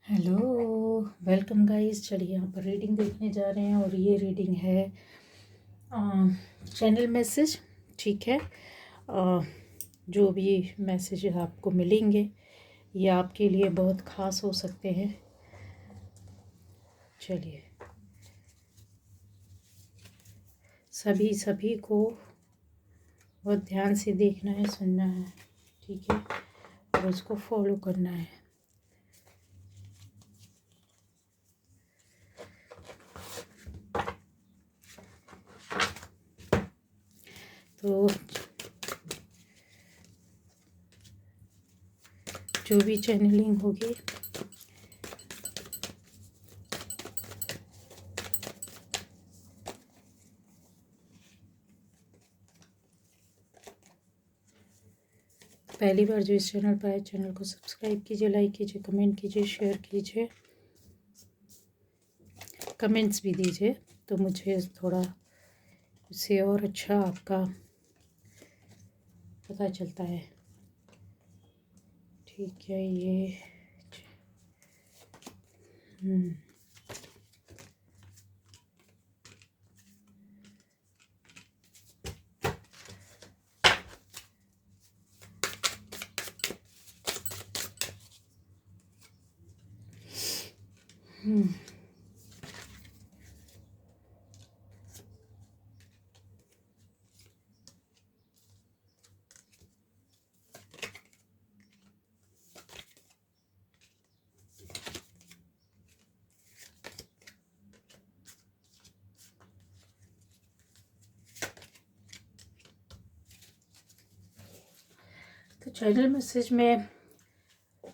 Hello, welcome guys. चलिए यहाँ पर रीडिंग देखने जा रहे हैं और ये रीडिंग है चैनल मैसेज। ठीक है। जो भी मैसेज आपको मिलेंगे ये आपके लिए बहुत ख़ास हो सकते हैं। चलिए, सभी को बहुत ध्यान से देखना है, सुनना है। ठीक है, और उसको फॉलो करना है। तो जो भी चैनलिंग होगी पहली बार जो इस चैनल पर आए, चैनल को सब्सक्राइब कीजिए, लाइक कीजिए, कमेंट कीजिए, शेयर कीजिए, कमेंट्स भी दीजिए तो मुझे थोड़ा इससे और अच्छा आपका पता चलता है। ठीक है, ये हम्म हम्म तो चैनल मैसेज में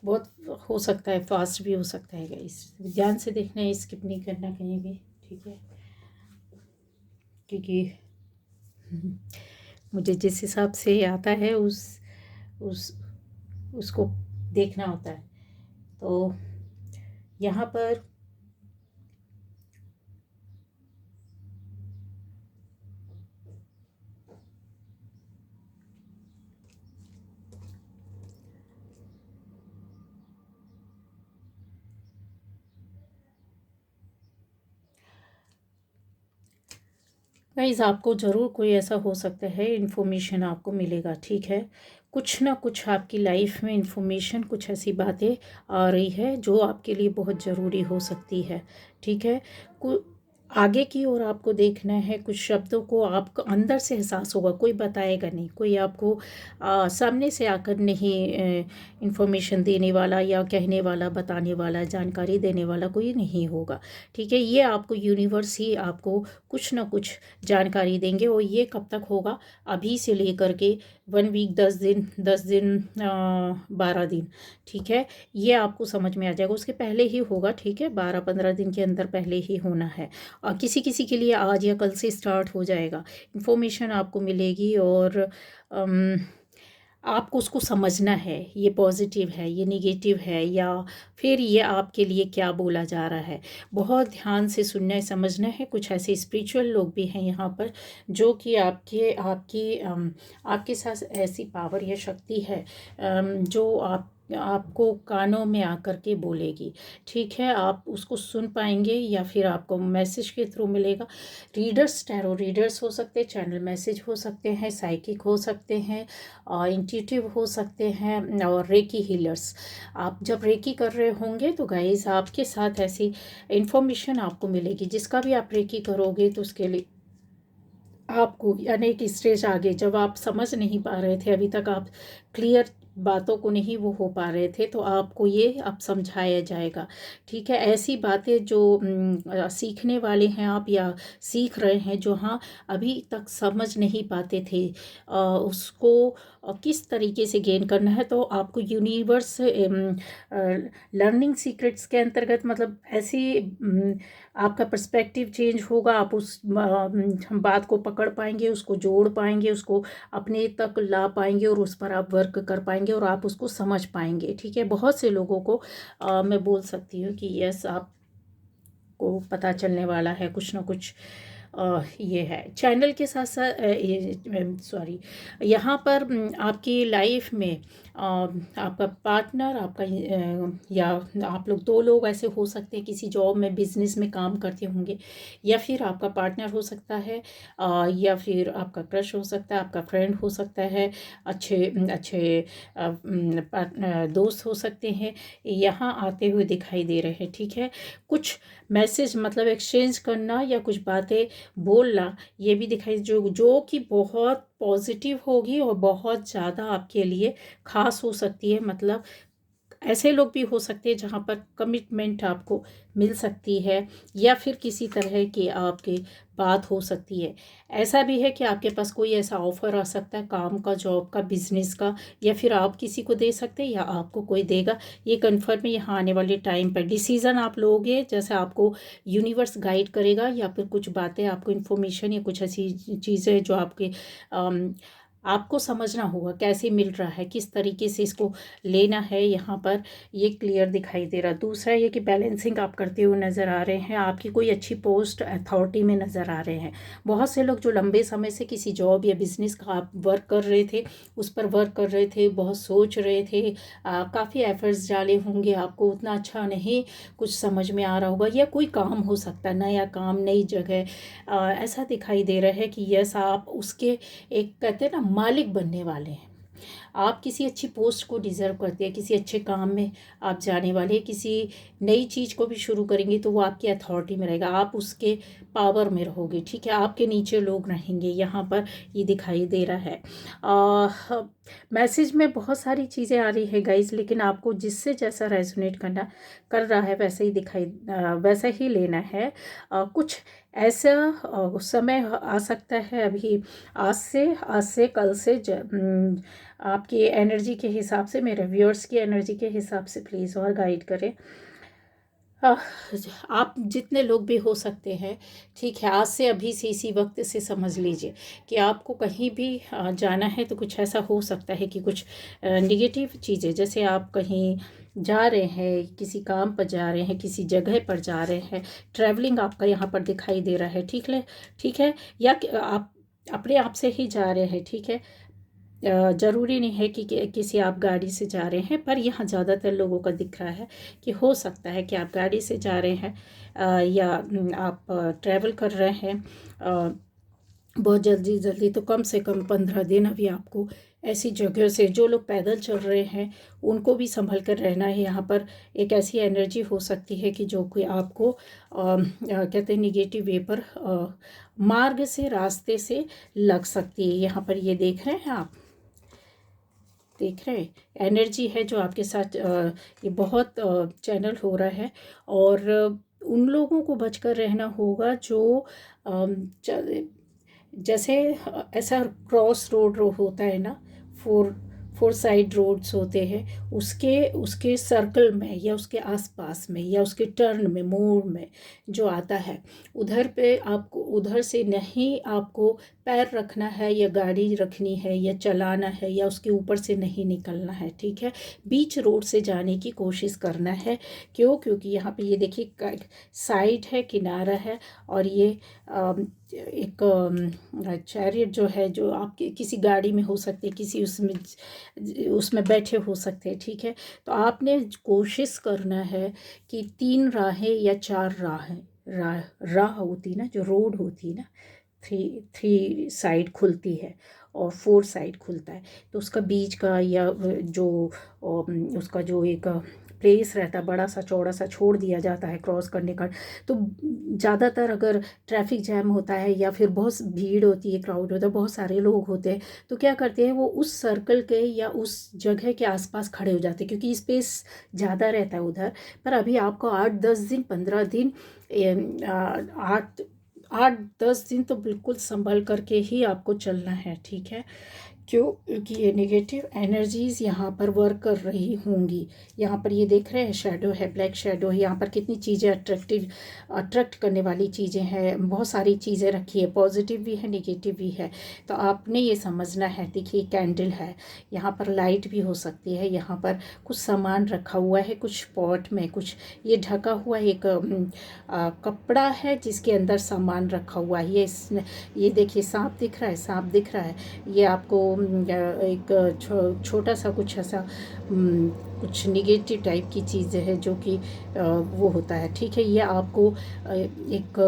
बहुत हो सकता है, फास्ट भी हो सकता है गाइस। ध्यान से देखना है, स्किप नहीं करना कहीं भी। ठीक है, क्योंकि मुझे जिस हिसाब से आता है उस उसको देखना होता है। तो यहाँ पर गाइस आपको ज़रूर कोई ऐसा हो सकता है, इन्फॉर्मेशन आपको मिलेगा। ठीक है, कुछ ना कुछ आपकी लाइफ में इन्फॉर्मेशन, कुछ ऐसी बातें आ रही है जो आपके लिए बहुत ज़रूरी हो सकती है। ठीक है, आगे की ओर आपको देखना है। कुछ शब्दों को आपको अंदर से एहसास होगा, कोई बताएगा नहीं, कोई आपको सामने से आकर नहीं इन्फॉर्मेशन देने वाला या कहने वाला, बताने वाला, जानकारी देने वाला कोई नहीं होगा। ठीक है, ये आपको यूनिवर्स ही आपको कुछ ना कुछ जानकारी देंगे। और ये कब तक होगा? अभी से लेकर के 1 वीक, 10 दिन, 10 दिन, 12 दिन। ठीक है, ये आपको समझ में आ जाएगा। उसके पहले ही होगा। ठीक है, 12-15 दिन के अंदर पहले ही होना है। और किसी किसी के लिए आज या कल से स्टार्ट हो जाएगा। इन्फॉर्मेशन आपको मिलेगी और अम, आपको उसको समझना है, ये पॉजिटिव है, ये नेगेटिव है, या फिर ये आपके लिए क्या बोला जा रहा है। बहुत ध्यान से सुनना है, समझना है। कुछ ऐसे स्पिरिचुअल लोग भी हैं यहाँ पर जो कि आपके साथ ऐसी पावर या शक्ति है जो आपको कानों में आकर के बोलेगी। ठीक है, आप उसको सुन पाएंगे या फिर आपको मैसेज के थ्रू मिलेगा। रीडर्स, टैरो रीडर्स हो सकते हैं, चैनल मैसेज हो सकते हैं, साइकिक हो सकते हैं, इंट्यूटिव हो सकते हैं, और रेकी हीलर्स। आप जब रेकी कर रहे होंगे तो गाइस आपके साथ ऐसी इंफॉर्मेशन आपको मिलेगी। जिसका भी आप रेकी करोगे तो उसके लिए आपको यानी एक स्टेज आगे, जब आप समझ नहीं पा रहे थे अभी तक, आप क्लियर बातों को नहीं वो हो पा रहे थे, तो आपको ये अब समझाया जाएगा। ठीक है, ऐसी बातें जो सीखने वाले हैं आप या सीख रहे हैं, जो हाँ अभी तक समझ नहीं पाते थे, उसको किस तरीके से गेन करना है, तो आपको यूनिवर्स लर्निंग सीक्रेट्स के अंतर्गत, मतलब ऐसी आपका पर्सपेक्टिव चेंज होगा। आप उस बात को पकड़ पाएंगे, उसको जोड़ पाएंगे, उसको अपने तक ला पाएंगे और उस पर आप वर्क कर पाएंगे और आप उसको समझ पाएंगे। ठीक है, बहुत से लोगों को मैं बोल सकती हूँ कि यस, आपको पता चलने वाला है कुछ ना कुछ। ये है चैनल के साथ साथ, सॉरी, यहाँ पर आपकी लाइफ में आपका पार्टनर आपका या आप लोग दो लोग ऐसे हो सकते हैं, किसी जॉब में बिजनेस में काम करते होंगे, या फिर आपका पार्टनर हो सकता है, या फिर आपका क्रश हो सकता है, आपका फ्रेंड हो सकता है, अच्छे अच्छे दोस्त हो सकते हैं, यहाँ आते हुए दिखाई दे रहे हैं। ठीक है, कुछ मैसेज मतलब एक्सचेंज करना या कुछ बातें बोलना, ये भी दिखाई जो कि बहुत पॉजिटिव होगी और बहुत ज़्यादा आपके लिए ख़ास हो सकती है। मतलब ऐसे लोग भी हो सकते हैं जहाँ पर कमिटमेंट आपको मिल सकती है, या फिर किसी तरह की आपकी बात हो सकती है। ऐसा भी है कि आपके पास कोई ऐसा ऑफ़र आ सकता है, काम का, जॉब का, बिजनेस का, या फिर आप किसी को दे सकते हैं या आपको कोई देगा। ये कन्फर्म है, यहाँ आने वाले टाइम पर डिसीज़न आप लोगे, जैसे आपको यूनिवर्स गाइड करेगा, या फिर कुछ बातें आपको इन्फॉर्मेशन या कुछ ऐसी चीज़ें जो आपके आपको समझना होगा कैसे मिल रहा है, किस तरीके से इसको लेना है, यहाँ पर ये क्लियर दिखाई दे रहा। दूसरा ये कि बैलेंसिंग आप करते हुए नज़र आ रहे हैं, आपकी कोई अच्छी पोस्ट अथॉरिटी में नज़र आ रहे हैं। बहुत से लोग जो लंबे समय से किसी जॉब या बिजनेस का आप वर्क कर रहे थे, उस पर वर्क कर रहे थे, बहुत सोच रहे थे, काफ़ी एफर्ट्स डाले होंगे, आपको उतना अच्छा नहीं कुछ समझ में आ रहा होगा, या कोई काम हो सकता है, नया काम, नई जगह, ऐसा दिखाई दे रहा है कि यस आप उसके एक कहते हैं ना मालिक बनने वाले हैं। आप किसी अच्छी पोस्ट को डिज़र्व करते हैं, किसी अच्छे काम में आप जाने वाले हैं, किसी नई चीज़ को भी शुरू करेंगे तो वो आपकी अथॉरिटी में रहेगा, आप उसके पावर में रहोगे। ठीक है, आपके नीचे लोग रहेंगे, यहाँ पर ये दिखाई दे रहा है। मैसेज में बहुत सारी चीज़ें आ रही है गाइज, लेकिन आपको जिससे जैसा रेजोनेट करना कर रहा है वैसे ही वैसा ही लेना है। कुछ ऐसा समय आ सकता है अभी, आज से कल से आपकी एनर्जी के हिसाब से, मेरे व्यूअर्स की एनर्जी के हिसाब से प्लीज़ और गाइड करें। आह, आप जितने लोग भी हो सकते हैं, ठीक है, आज से अभी से इसी वक्त से समझ लीजिए कि आपको कहीं भी जाना है तो कुछ ऐसा हो सकता है कि कुछ निगेटिव चीज़ें, जैसे आप कहीं जा रहे हैं, किसी काम पर जा रहे हैं, किसी जगह पर जा रहे हैं, ट्रैवलिंग आपका यहाँ पर दिखाई दे रहा है। ठीक है, या आप अपने आप से ही जा रहे हैं। ठीक है, ज़रूरी नहीं है कि किसी आप गाड़ी से जा रहे हैं, पर यहाँ ज़्यादातर लोगों का दिख रहा है कि हो सकता है कि आप गाड़ी से जा रहे हैं, या आप ट्रैवल कर रहे हैं बहुत जल्दी जल्दी, तो कम से कम 15 दिन अभी आपको ऐसी जगह से, जो लोग पैदल चल रहे हैं उनको भी संभल कर रहना है। यहाँ पर एक ऐसी एनर्जी हो सकती है कि जो कि आपको कहते हैं निगेटिव वे पर मार्ग से, रास्ते से लग सकती है। यहाँ पर ये देख रहे हैं, आप देख रहे हैं एनर्जी है जो आपके साथ ये बहुत चैनल हो रहा है, और उन लोगों को बचकर रहना होगा जो जैसे ऐसा क्रॉस रोड होता है ना, फोर फोर साइड रोड्स होते हैं, उसके उसके सर्कल में या उसके आसपास में या उसके टर्न में, मोड़ में जो आता है, उधर पे आपको, उधर से नहीं आपको पैर रखना है, या गाड़ी रखनी है, या चलाना है, या उसके ऊपर से नहीं निकलना है। ठीक है, बीच रोड से जाने की कोशिश करना है। क्योंकि यहाँ पे ये देखिए साइड है, किनारा है, और ये एक चैरियट जो है, जो आपकी किसी गाड़ी में हो सकती है, किसी उसमें बैठे हो सकते हैं। ठीक है, तो आपने कोशिश करना है कि 3 राहें या 4 राह होती ना, जो रोड होती ना, थ्री साइड खुलती है और 4 साइड खुलता है, तो उसका बीच का या जो उसका जो एक प्लेस रहता है, बड़ा सा चौड़ा सा छोड़ दिया जाता है क्रॉस करने का। तो ज़्यादातर अगर ट्रैफिक जैम होता है या फिर बहुत भीड़ होती है, क्राउड होता है, बहुत सारे लोग होते हैं, तो क्या करते हैं वो उस सर्कल के या उस जगह के आसपास खड़े हो जाते हैं, क्योंकि स्पेस ज़्यादा रहता है उधर। पर अभी आपको 8-10 दिन, 15 दिन, 8-10 दिन तो बिल्कुल संभल करके ही आपको चलना है। ठीक है, क्योंकि ये नेगेटिव एनर्जीज़ यहाँ पर वर्क कर रही होंगी। यहाँ पर ये देख रहे हैं शैडो है, ब्लैक शैडो है, यहाँ पर कितनी चीज़ें अट्रैक्ट करने वाली चीज़ें हैं, बहुत सारी चीज़ें रखी है, पॉजिटिव भी है, नेगेटिव भी है। तो आपने ये समझना है। देखिए कैंडल है, यहाँ पर लाइट भी हो सकती है, यहाँ पर कुछ सामान रखा हुआ है, कुछ पॉट में कुछ ये ढका हुआ एक कपड़ा है जिसके अंदर सामान रखा हुआ है। ये देखिए सांप दिख रहा है, सांप दिख रहा है, ये आपको एक छोटा सा कुछ ऐसा कुछ निगेटिव टाइप की चीज़ें हैं जो कि वो होता है, ठीक है। ये आपको एक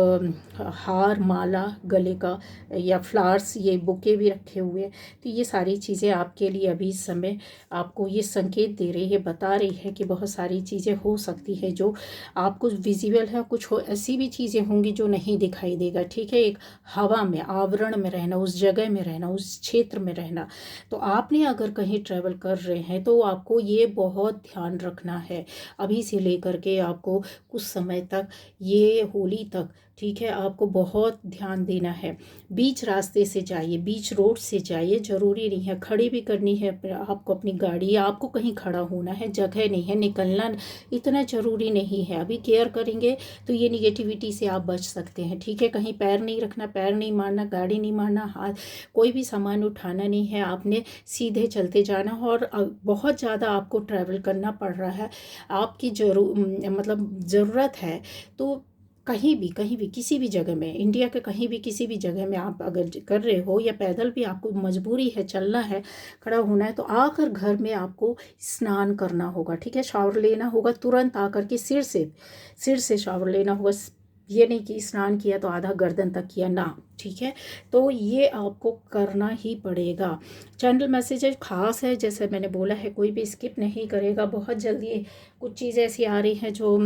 हार, माला, गले का या फ्लावर्स, ये बुके भी रखे हुए हैं। तो ये सारी चीज़ें आपके लिए अभी इस समय आपको ये संकेत दे रही है, बता रही है कि बहुत सारी चीज़ें हो सकती है जो आपको विजिबल है, कुछ ऐसी भी चीज़ें होंगी जो नहीं दिखाई देगा, ठीक है। एक हवा में, आवरण में रहना, उस जगह में रहना, उस क्षेत्र में रहना। तो आपने अगर कहीं ट्रैवल कर रहे हैं तो आपको ये बहुत ध्यान रखना है अभी से लेकर के आपको कुछ समय तक, ये होली तक, ठीक है। आपको बहुत ध्यान देना है। बीच रास्ते से जाइए, बीच रोड से जाइए, ज़रूरी नहीं है खड़ी भी करनी है आपको अपनी गाड़ी, या आपको कहीं खड़ा होना है, जगह नहीं है, निकलना इतना ज़रूरी नहीं है। अभी केयर करेंगे तो ये निगेटिविटी से आप बच सकते हैं, ठीक है। कहीं पैर नहीं रखना, पैर नहीं मारना, गाड़ी नहीं मारना, हाथ कोई भी सामान उठाना नहीं है, आपने सीधे चलते जाना। और बहुत ज़्यादा आपको ट्रैवल करना पड़ रहा है, आपकी मतलब ज़रूरत है, तो कहीं भी किसी भी जगह में, इंडिया के कहीं भी किसी भी जगह में आप अगर कर रहे हो, या पैदल भी आपको मजबूरी है, चलना है, खड़ा होना है, तो आकर घर में आपको स्नान करना होगा, ठीक है। शावर लेना होगा, तुरंत आकर के सिर से शावर लेना होगा। ये नहीं कि स्नान किया तो आधा गर्दन तक किया ना, ठीक है। तो ये आपको करना ही पड़ेगा। चैनल मैसेजेस खास है, जैसे मैंने बोला है, कोई भी स्किप नहीं करेगा। बहुत जल्दी कुछ चीज़ ऐसी आ रही हैं जो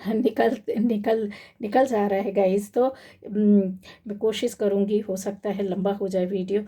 निकल निकल निकल जा रहा है गाइस। तो मैं कोशिश करूँगी, हो सकता है लंबा हो जाए वीडियो।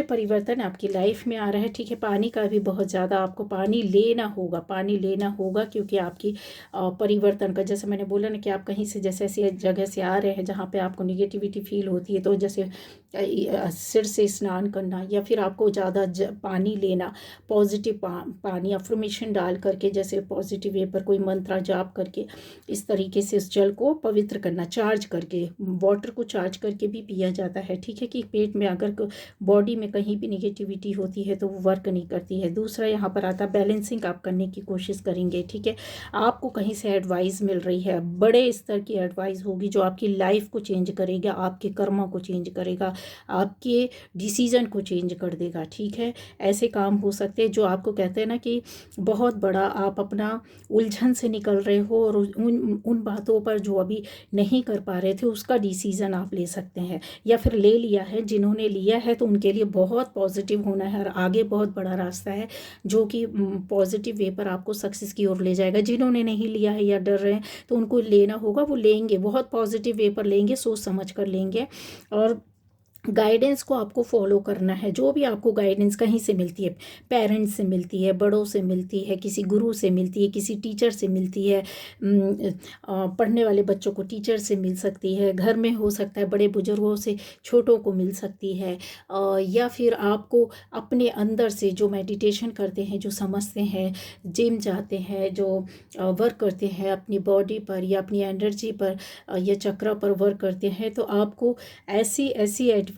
परिवर्तन आपकी लाइफ में आ रहा है, ठीक है। पानी का भी बहुत ज़्यादा आपको पानी लेना होगा, क्योंकि आपकी परिवर्तन का, जैसे मैंने बोला ना कि आप कहीं से जैसे ऐसी जगह से आ रहे हैं जहाँ पे आपको निगेटिविटी फील होती है, तो जैसे सिर से स्नान करना, या फिर आपको ज़्यादा पानी लेना, पॉजिटिव पानी अफर्मेशन डाल करके, जैसे पॉजिटिव वे पर कोई मंत्र जाप करके, इस तरीके से उस जल को पवित्र करना, चार्ज करके, वाटर को चार्ज करके भी पिया जाता है, ठीक है। कि पेट में अगर बॉडी में कहीं भी निगेटिविटी होती है तो वो वर्क नहीं करती है। दूसरा यहाँ पर आता है बैलेंसिंग आप करने की कोशिश करेंगे, ठीक है। आपको कहीं से एडवाइस मिल रही है, बड़े स्तर की एडवाइस होगी जो आपकी लाइफ को चेंज करेगा, आपके कर्मों को चेंज करेगा, आपके डिसीजन को चेंज कर देगा, ठीक है। ऐसे काम हो सकते हैं जो आपको कहते हैं ना कि बहुत बड़ा आप अपना उलझन से निकल रहे हो, और उन बातों पर जो अभी नहीं कर पा रहे थे उसका डिसीजन आप ले सकते हैं, या फिर ले लिया है। जिन्होंने लिया है तो उनके लिए बहुत पॉजिटिव होना है, और आगे बहुत बड़ा रास्ता है जो कि पॉजिटिव वे पर आपको सक्सेस की ओर ले जाएगा। जिन्होंने नहीं लिया है या डर रहे हैं तो उनको लेना होगा, वो लेंगे, बहुत पॉजिटिव वे पर लेंगे, सोच समझ कर लेंगे। और गाइडेंस को आपको फॉलो करना है। जो भी आपको गाइडेंस कहीं से मिलती है, पेरेंट्स से मिलती है, बड़ों से मिलती है, किसी गुरु से मिलती है, किसी टीचर से मिलती है, पढ़ने वाले बच्चों को टीचर से मिल सकती है, घर में हो सकता है बड़े बुजुर्गों से छोटों को मिल सकती है, या फिर आपको अपने अंदर से जो मेडिटेशन करते हैं, जो समझते हैं, जिम जाते हैं, जो वर्क करते हैं अपनी बॉडी पर या अपनी एनर्जी पर या चक्र पर वर्क करते हैं, तो आपको ऐसी ऐसी एडवाइस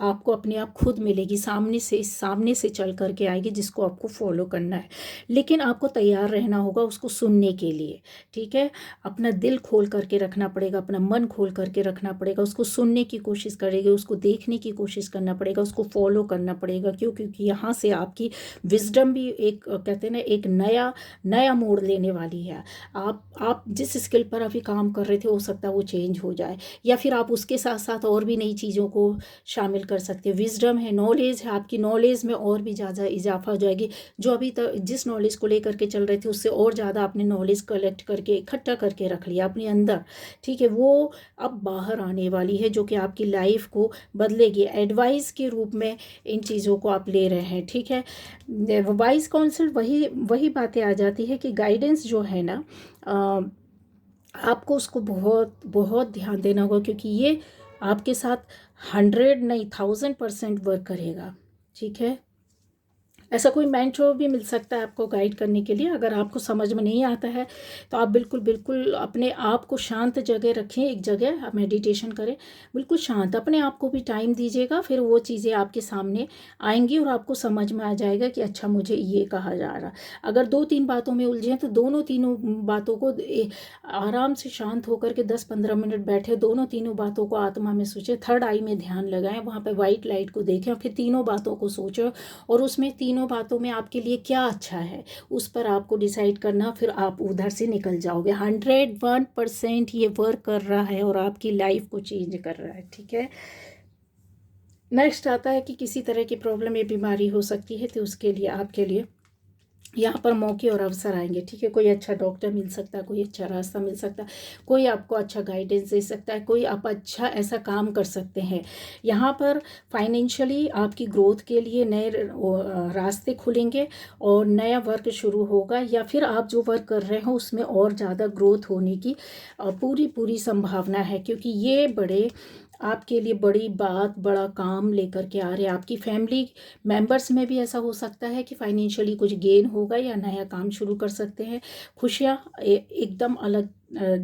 आपको अपने आप खुद मिलेगी, सामने से चल करके आएगी, जिसको आपको फॉलो करना है। लेकिन आपको तैयार रहना होगा उसको सुनने के लिए, ठीक है। अपना दिल खोल करके रखना पड़ेगा, अपना मन खोल करके रखना पड़ेगा, उसको सुनने की कोशिश करेंगे, उसको देखने की कोशिश करना पड़ेगा, उसको फॉलो करना पड़ेगा। क्यों? क्योंकि यहाँ से आपकी विजडम भी एक कहते हैं ना, एक नया मोड़ लेने वाली है। आप जिस स्किल पर अभी काम कर रहे थे, हो सकता है वो चेंज हो जाए, या फिर आप उसके साथ साथ और भी नई चीज़ों को शामिल कर सकते हैं। विजडम है, नॉलेज है, आपकी नॉलेज में और भी ज़्यादा इजाफा हो जाएगी। जो अभी तक जिस नॉलेज को लेकर के चल रहे थे उससे और ज़्यादा आपने नॉलेज कलेक्ट करके इकट्ठा करके रख लिया अपने अंदर, ठीक है। वो अब बाहर आने वाली है, जो कि आपकी लाइफ को बदलेगी। एडवाइस के रूप में इन चीज़ों को आप ले रहे हैं, ठीक है। वाइज काउंसिल वही बातें आ जाती है कि गाइडेंस जो है ना, आपको उसको बहुत बहुत ध्यान देना होगा, क्योंकि ये आपके साथ 100 नहीं 1000% वर्क करेगा, ठीक है। ऐसा कोई मेंटर भी मिल सकता है आपको गाइड करने के लिए। अगर आपको समझ में नहीं आता है तो आप बिल्कुल बिल्कुल अपने आप को शांत जगह रखें, एक जगह मेडिटेशन करें, बिल्कुल शांत, अपने आप को भी टाइम दीजिएगा। फिर वो चीज़ें आपके सामने आएंगी और आपको समझ में आ जाएगा कि अच्छा मुझे ये कहा जा रहा। अगर 2-3 बातों में उलझें तो दोनों तीनों बातों को आराम से शांत होकर के 10-15 मिनट बैठे, दोनों तीनों बातों को आत्मा में सोचें, थर्ड आई में ध्यान लगाएं, वहाँ पे वाइट लाइट को देखें और फिर तीनों बातों को सोचो और उसमें तीनों बातों में आपके लिए क्या अच्छा है उस पर आपको डिसाइड करना, फिर आप उधर से निकल जाओगे। 101% ये वर्क कर रहा है और आपकी लाइफ को चेंज कर रहा है। ठीक है, नेक्स्ट आता है कि किसी तरह की प्रॉब्लम या बीमारी हो सकती है तो उसके लिए आपके लिए यहाँ पर मौके और अवसर आएंगे। ठीक है, कोई अच्छा डॉक्टर मिल सकता है, कोई अच्छा रास्ता मिल सकता है, कोई आपको अच्छा गाइडेंस दे सकता है, कोई आप अच्छा ऐसा काम कर सकते हैं। यहाँ पर फाइनेंशियली आपकी ग्रोथ के लिए नए रास्ते खुलेंगे और नया वर्क शुरू होगा, या फिर आप जो वर्क कर रहे हो उसमें और ज़्यादा ग्रोथ होने की पूरी पूरी संभावना है, क्योंकि ये बड़े आपके लिए बड़ी बात, बड़ा काम लेकर के आ रहे हैं। आपकी फैमिली मेंबर्स में भी ऐसा हो सकता है कि फाइनेंशियली कुछ गेन होगा या नया काम शुरू कर सकते हैं। खुशियाँ एकदम अलग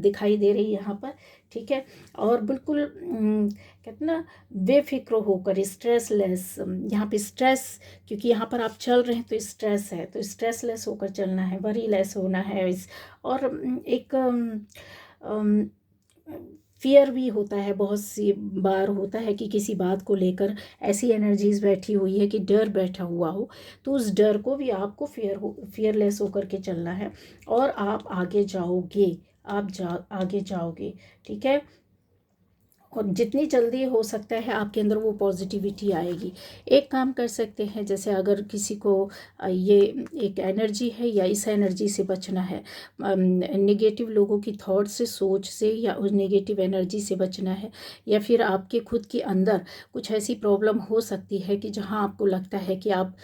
दिखाई दे रही है यहाँ पर। ठीक है, और बिल्कुल कहते ना बेफिक्र होकर, स्ट्रेस लेस, यहाँ पे स्ट्रेस, क्योंकि यहाँ पर आप चल रहे हैं तो स्ट्रेस है, तो स्ट्रेस लेस होकर चलना है, वरी लेस होना है। और एक फियर भी होता है, बहुत सी बार होता है कि किसी बात को लेकर ऐसी एनर्जीज बैठी हुई है कि डर बैठा हुआ हो, तो उस डर को भी आपको फियरलेस होकर के चलना है और आप आगे जाओगे, आगे जाओगे। ठीक है, और जितनी जल्दी हो सकता है आपके अंदर वो पॉजिटिविटी आएगी। एक काम कर सकते हैं, जैसे अगर किसी को ये एक एनर्जी है या इस एनर्जी से बचना है, नेगेटिव लोगों की थॉट से, सोच से, या उस नेगेटिव एनर्जी से बचना है, या फिर आपके खुद के अंदर कुछ ऐसी प्रॉब्लम हो सकती है कि जहां आपको लगता है कि आप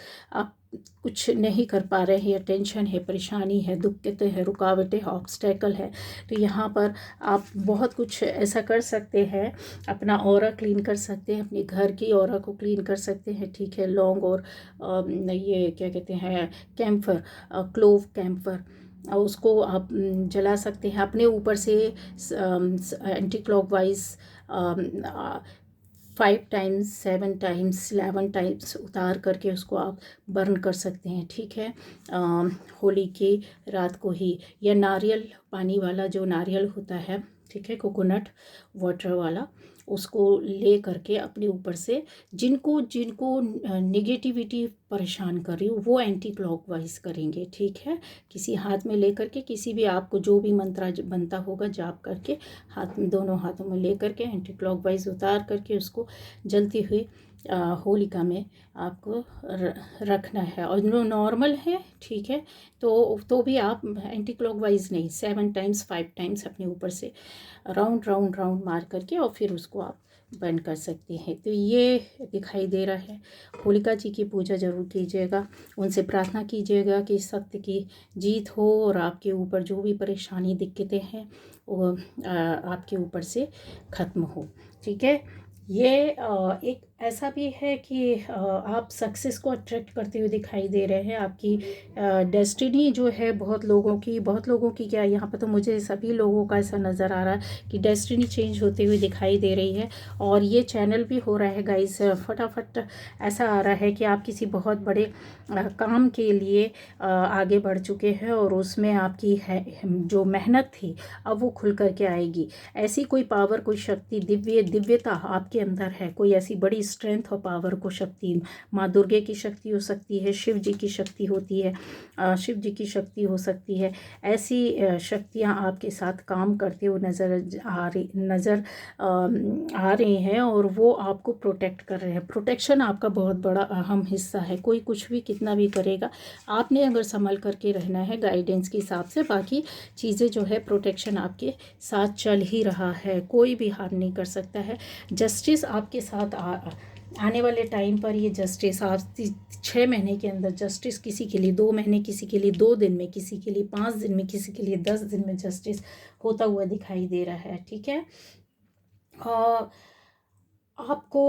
कुछ नहीं कर पा रहे हैं, या टेंशन है, परेशानी है, दिक्कतें हैं, रुकावटें, ऑब्स्टेकल है, तो यहाँ पर आप बहुत कुछ ऐसा कर सकते हैं। अपना ऑरा क्लीन कर सकते हैं, अपने घर की ऑरा को क्लीन कर सकते हैं। ठीक है, लौंग और ये क्या कहते हैं, कैम्फर, क्लोव कैम्फर, उसको आप जला सकते हैं अपने ऊपर से anti clockwise 5 times, 7 times, 11 times उतार करके उसको आप बर्न कर सकते हैं। ठीक है, होली की रात को ही, या नारियल पानी वाला जो नारियल होता है, ठीक है, कोकोनट वाटर वाला, उसको ले करके अपने ऊपर से, जिनको जिनको निगेटिविटी परेशान कर रही हो वो एंटी क्लॉकवाइज करेंगे। ठीक है, किसी हाथ में ले करके, किसी भी आपको जो भी मंत्र बनता होगा जाप करके, हाथ में, दोनों हाथों में ले करके एंटी क्लॉकवाइज उतार करके उसको जलती हुई होलिका में आपको रखना है। और जो नॉर्मल है, ठीक है, तो भी आप एंटी क्लॉकवाइज नहीं, 7 टाइम्स, 5 टाइम्स अपने ऊपर से राउंड राउंड राउंड मार करके और फिर उसको आप बंद कर सकते हैं। तो ये दिखाई दे रहा है। होलिका जी की पूजा जरूर कीजिएगा, उनसे प्रार्थना कीजिएगा कि सत्य की जीत हो और आपके ऊपर जो भी परेशानी, दिक्कतें हैं वो आपके ऊपर से ख़त्म हो। ठीक है, ये एक ऐसा भी है कि आप सक्सेस को अट्रैक्ट करते हुए दिखाई दे रहे हैं। आपकी डेस्टिनी जो है, बहुत लोगों की क्या, यहाँ पर तो मुझे सभी लोगों का ऐसा नज़र आ रहा है कि डेस्टिनी चेंज होते हुए दिखाई दे रही है। और ये चैनल भी हो रहा है गाइस, फटाफट ऐसा आ रहा है कि आप किसी बहुत बड़े काम के लिए आगे बढ़ चुके हैं और उसमें आपकी है जो मेहनत थी अब वो खुल करके आएगी। ऐसी कोई पावर, कोई शक्ति, दिव्यता आपके अंदर है, कोई ऐसी बड़ी स्ट्रेंथ और पावर को, शक्ति, माँ दुर्गे की शक्ति हो सकती है, शिव जी की शक्ति होती है, शिव जी की शक्ति हो सकती है। ऐसी शक्तियाँ आपके साथ काम करते हुए नज़र आ रही हैं और वो आपको प्रोटेक्ट कर रहे हैं। प्रोटेक्शन आपका बहुत बड़ा अहम हिस्सा है। कोई कुछ भी कितना भी करेगा, आपने अगर संभल करके रहना है गाइडेंस के हिसाब से, बाकी चीज़ें जो है प्रोटेक्शन आपके साथ चल ही रहा है, कोई भी हार्म नहीं कर सकता है। जस्टिस आपके साथ आने वाले टाइम पर, ये जस्टिस आप 6 महीने के अंदर, जस्टिस किसी के लिए 2 महीने, किसी के लिए 2 दिन में, किसी के लिए 5 दिन में, किसी के लिए 10 दिन में जस्टिस होता हुआ दिखाई दे रहा है। ठीक है, आपको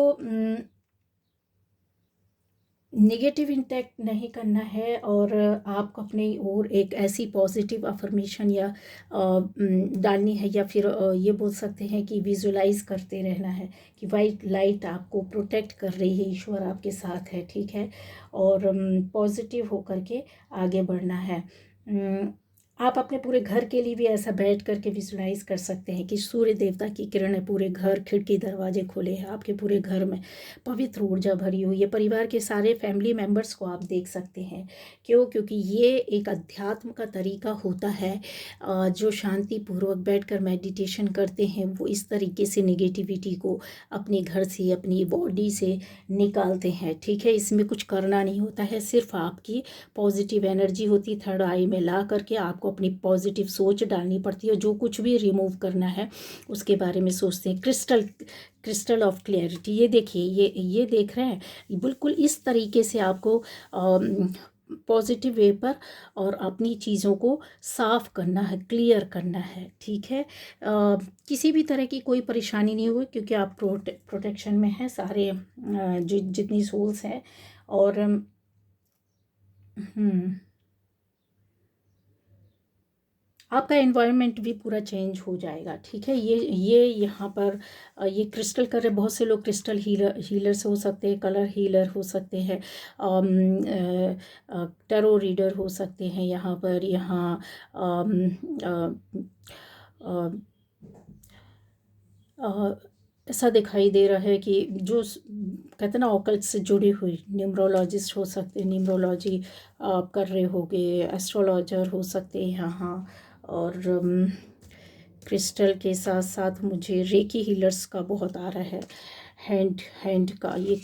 नेगेटिव इंटैक्ट नहीं करना है, और आपको अपनी ओर एक ऐसी पॉजिटिव अफर्मेशन या डालनी है, या फिर ये बोल सकते हैं कि विजुलाइज करते रहना है कि वाइट लाइट आपको प्रोटेक्ट कर रही है, ईश्वर आपके साथ है, ठीक है। और पॉजिटिव होकर के आगे बढ़ना है। आप अपने पूरे घर के लिए भी ऐसा बैठ करके विजुलाइज कर सकते हैं कि सूर्य देवता की किरणें पूरे घर, खिड़की, दरवाजे खोले हैं, आपके पूरे घर में पवित्र ऊर्जा भरी हुई है। परिवार के सारे फैमिली मेम्बर्स को आप देख सकते हैं। क्यों? क्योंकि ये एक अध्यात्म का तरीका होता है। जो शांतिपूर्वक बैठकर मेडिटेशन करते हैं वो इस तरीके से नेगेटिविटी को अपने घर से, अपनी बॉडी से निकालते हैं, ठीक है। इसमें कुछ करना नहीं होता है, सिर्फ आपकी पॉजिटिव एनर्जी होती है, थर्ड आई में ला करके आपको अपनी पॉजिटिव सोच डालनी पड़ती है। जो कुछ भी रिमूव करना है उसके बारे में सोचते हैं। क्रिस्टल ऑफ क्लैरिटी, ये देखिए, ये देख रहे हैं, बिल्कुल इस तरीके से आपको पॉजिटिव वे पर और अपनी चीज़ों को साफ करना है, क्लियर करना है, ठीक है। किसी भी तरह की कोई परेशानी नहीं हुई, क्योंकि आप प्रोटेक्शन में हैं सारे, जो जितनी सोल्स हैं। और आपका एनवायरनमेंट भी पूरा चेंज हो जाएगा, ठीक है। ये यहाँ पर ये क्रिस्टल कर रहे, बहुत से लोग क्रिस्टल हीलर्स हो सकते हैं, कलर हीलर हो सकते हैं, टैरो रीडर हो सकते हैं। यहाँ पर ऐसा दिखाई दे रहा है कि जो कहते हैं ना ऑकल्ट से जुड़ी हुई, न्यूमरोलॉजिस्ट हो सकते हैं, न्यूमरोलॉजी आप कर रहे होगे, एस्ट्रोलॉजर हो सकते हैं यहाँ। और क्रिस्टल के साथ साथ मुझे रेकी हीलर्स का बहुत आ रहा है, हैंड का। ये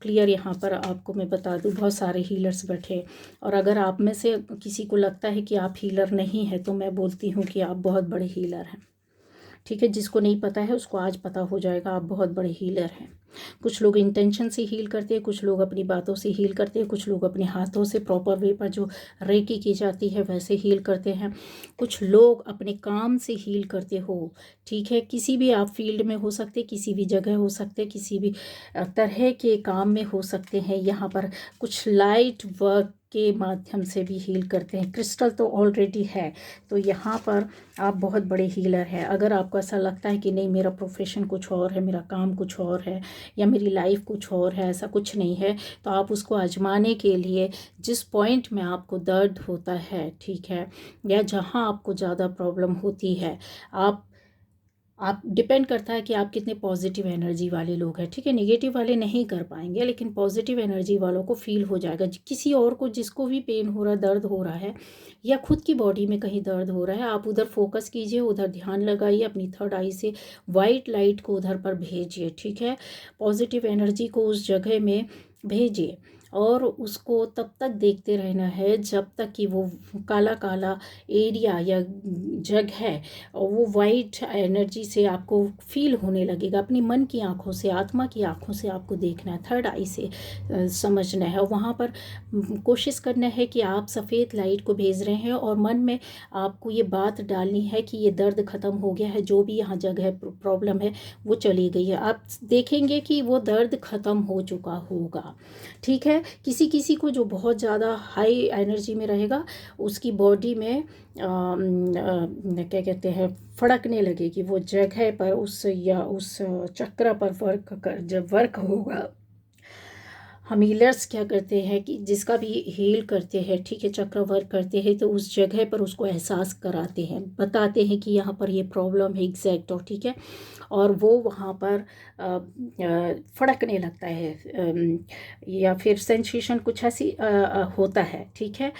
क्लियर यहाँ पर आपको मैं बता दूँ, बहुत सारे हीलर्स बैठे। और अगर आप में से किसी को लगता है कि आप हीलर नहीं है, तो मैं बोलती हूँ कि आप बहुत बड़े हीलर हैं, ठीक है। जिसको नहीं पता है उसको आज पता हो जाएगा, आप बहुत बड़े हीलर हैं। कुछ लोग इंटेंशन से हील करते हैं, कुछ लोग अपनी बातों से हील करते हैं, कुछ लोग अपने हाथों से प्रॉपर वे पर जो रेकी की जाती है वैसे हील करते हैं, कुछ लोग अपने काम से हील करते हो, ठीक है। किसी भी आप फील्ड में हो सकते, किसी भी जगह हो सकते, किसी भी तरह के काम में हो सकते हैं। यहाँ पर कुछ लाइट वर्क के माध्यम से भी हील करते हैं। क्रिस्टल तो ऑलरेडी है, तो यहाँ पर आप बहुत बड़े हीलर हैं। अगर आपको ऐसा लगता है कि नहीं, मेरा प्रोफेशन कुछ और है, मेरा काम कुछ और है, या मेरी लाइफ कुछ और है, ऐसा कुछ नहीं है, तो आप उसको आजमाने के लिए जिस पॉइंट में आपको दर्द होता है, ठीक है, या जहाँ आपको ज़्यादा प्रॉब्लम होती है, आप डिपेंड करता है कि आप कितने पॉजिटिव एनर्जी वाले लोग हैं, ठीक है। नेगेटिव वाले नहीं कर पाएंगे, लेकिन पॉजिटिव एनर्जी वालों को फील हो जाएगा। किसी और को, जिसको भी पेन हो रहा है, दर्द हो रहा है, या खुद की बॉडी में कहीं दर्द हो रहा है, आप उधर फोकस कीजिए, उधर ध्यान लगाइए, अपनी थर्ड आई से वाइट लाइट को उधर पर भेजिए, ठीक है। पॉजिटिव एनर्जी को उस जगह में भेजिए, और उसको तब तक देखते रहना है जब तक कि वो काला काला एरिया या जग है, और वो वाइट एनर्जी से आपको फील होने लगेगा। अपनी मन की आंखों से, आत्मा की आंखों से आपको देखना है, थर्ड आई से समझना है। वहाँ पर कोशिश करना है कि आप सफ़ेद लाइट को भेज रहे हैं, और मन में आपको ये बात डालनी है कि ये दर्द ख़त्म हो गया है, जो भी यहाँ जगह प्रॉब्लम है वो चली गई है। आप देखेंगे कि वो दर्द ख़त्म हो चुका होगा, ठीक है। किसी किसी को जो बहुत ज़्यादा हाई एनर्जी में रहेगा, उसकी बॉडी में क्या कहते हैं, फड़कने लगेगी वो जगह पर, उस चक्र पर जब वर्क होगा। हम हीलर्स क्या करते हैं कि जिसका भी हील करते हैं, ठीक है, चक्र वर्क करते हैं, तो उस जगह पर उसको एहसास कराते हैं, बताते हैं कि यहाँ पर ये प्रॉब्लम है एग्जैक्ट, और ठीक है, और वो वहाँ पर फड़कने लगता है, या फिर सेंसेशन कुछ ऐसी होता है, ठीक है।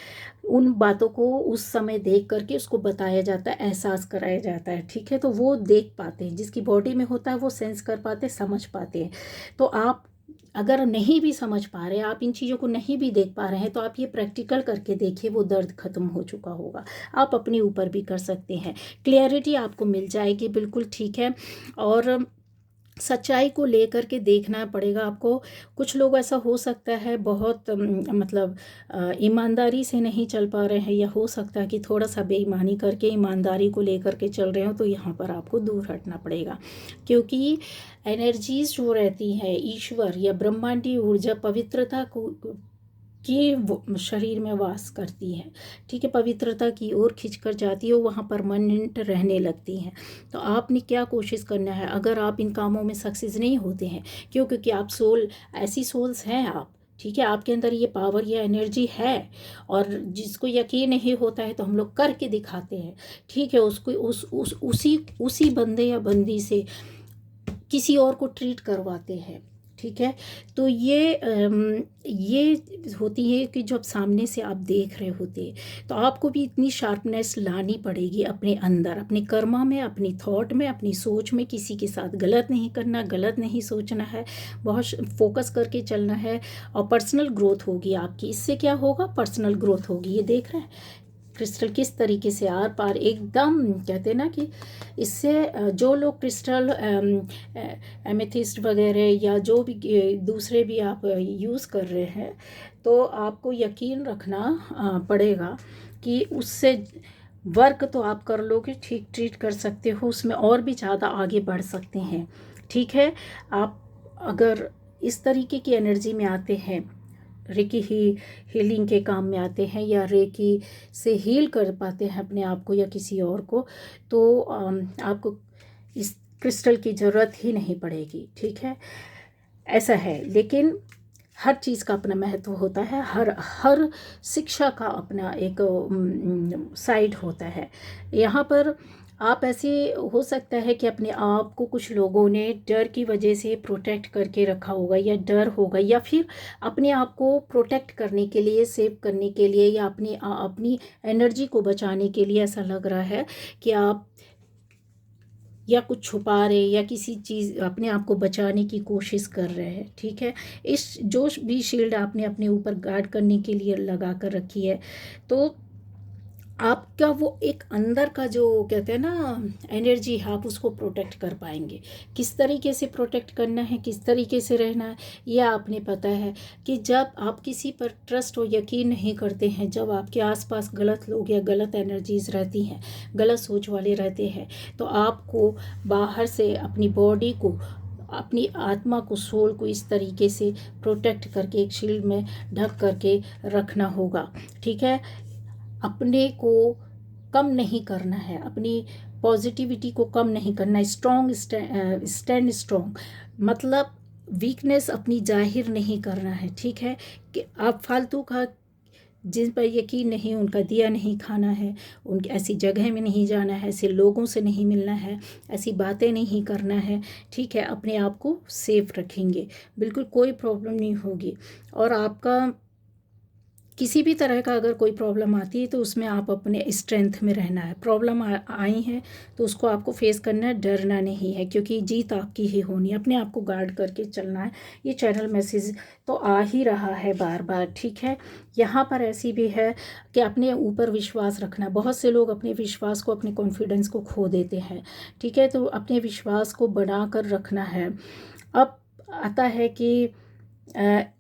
उन बातों को उस समय देख करके उसको बताया जाता है, एहसास कराया जाता है, ठीक है। तो वो देख पाते हैं, जिसकी बॉडी में होता है वो सेंस कर पाते, समझ पाते हैं। तो आप अगर नहीं भी समझ पा रहे हैं, आप इन चीज़ों को नहीं भी देख पा रहे हैं, तो आप ये प्रैक्टिकल करके देखिए, वो दर्द खत्म हो चुका होगा। आप अपने ऊपर भी कर सकते हैं, क्लैरिटी आपको मिल जाएगी, बिल्कुल ठीक है। और सच्चाई को लेकर के देखना पड़ेगा आपको। कुछ लोग ऐसा हो सकता है बहुत मतलब ईमानदारी से नहीं चल पा रहे हैं, या हो सकता है कि थोड़ा सा बेईमानी करके ईमानदारी को लेकर के चल रहे हो, तो यहाँ पर आपको दूर हटना पड़ेगा। क्योंकि एनर्जीज जो रहती हैं, ईश्वर या ब्रह्मांडीय ऊर्जा पवित्रता को के वो शरीर में वास करती है, ठीक है, पवित्रता की ओर खिंच कर जाती है, वहाँ परमानेंट रहने लगती हैं। तो आपने क्या कोशिश करना है, अगर आप इन कामों में सक्सेस नहीं होते हैं, क्योंकि आप सोल, ऐसी सोल्स हैं आप, ठीक है, आपके अंदर ये पावर, ये एनर्जी है, और जिसको यकीन नहीं होता है तो हम लोग करके दिखाते हैं, ठीक है, उसको उसी बंदे या बंदी से किसी और को ट्रीट करवाते हैं, ठीक है। तो ये होती है कि जब सामने से आप देख रहे होते हैं, तो आपको भी इतनी शार्पनेस लानी पड़ेगी अपने अंदर, अपने कर्मा में, अपनी थॉट में, अपनी सोच में। किसी के साथ गलत नहीं करना, गलत नहीं सोचना है, बहुत फोकस करके चलना है, और पर्सनल ग्रोथ होगी आपकी। इससे क्या होगा, पर्सनल ग्रोथ होगी। ये देख रहे हैं क्रिस्टल किस तरीके से आर पार एकदम, कहते हैं ना कि इससे जो लोग क्रिस्टल एमेथिस्ट वगैरह या जो भी दूसरे भी आप यूज़ कर रहे हैं, तो आपको यकीन रखना पड़ेगा कि उससे वर्क तो आप कर लोगे, ठीक ट्रीट कर सकते हो, उसमें और भी ज़्यादा आगे बढ़ सकते हैं, ठीक है। आप अगर इस तरीके की एनर्जी में आते हैं, रेकी हीलिंग के काम में आते हैं, या रेकी से हील कर पाते हैं अपने आप को या किसी और को, तो आपको इस क्रिस्टल की ज़रूरत ही नहीं पड़ेगी, ठीक है, ऐसा है। लेकिन हर चीज़ का अपना महत्व होता है, हर शिक्षा का अपना एक साइड होता है। यहाँ पर आप ऐसे हो सकता है कि अपने आप को कुछ लोगों ने डर की वजह से प्रोटेक्ट करके रखा होगा, या डर होगा, या फिर अपने आप को प्रोटेक्ट करने के लिए, सेव करने के लिए, या अपनी एनर्जी को बचाने के लिए ऐसा लग रहा है कि आप या कुछ छुपा रहे, या किसी चीज़ अपने आप को बचाने की कोशिश कर रहे हैं, ठीक है। इस जो भी शील्ड आपने अपने ऊपर गार्ड करने के लिए लगा कर रखी है, तो आपका वो एक अंदर का जो कहते हैं ना एनर्जी है, आप उसको प्रोटेक्ट कर पाएंगे। किस तरीके से प्रोटेक्ट करना है, किस तरीके से रहना है, ये आपने पता है कि जब आप किसी पर ट्रस्ट और यकीन नहीं करते हैं, जब आपके आसपास गलत लोग या गलत एनर्जीज रहती हैं, गलत सोच वाले रहते हैं, तो आपको बाहर से अपनी बॉडी को, अपनी आत्मा को, सोल को इस तरीके से प्रोटेक्ट करके एक शील्ड में ढक करके रखना होगा, ठीक है। अपने को कम नहीं करना है, अपनी पॉजिटिविटी को कम नहीं करना, स्टैंड स्ट्रॉन्ग, मतलब वीकनेस अपनी जाहिर नहीं करना है, ठीक है। कि आप फालतू का, जिन पर यकीन नहीं, उनका दिया नहीं खाना है, उनकी ऐसी जगह में नहीं जाना है, ऐसे लोगों से नहीं मिलना है, ऐसी बातें नहीं करना है, ठीक है। अपने आप को सेफ रखेंगे, बिल्कुल कोई प्रॉब्लम नहीं होगी। और आपका किसी भी तरह का अगर कोई प्रॉब्लम आती है, तो उसमें आप अपने स्ट्रेंथ में रहना है। प्रॉब्लम आई है तो उसको आपको फेस करना है, डरना नहीं है, क्योंकि जीत आपकी ही होनी है। अपने आप को गार्ड करके चलना है। ये चैनल मैसेज तो आ ही रहा है बार बार, ठीक है। यहाँ पर ऐसी भी है कि अपने ऊपर विश्वास रखना। बहुत से लोग अपने विश्वास को, अपने कॉन्फिडेंस को खो देते हैं, ठीक है। तो अपने विश्वास को बना कर रखना है। अब आता है कि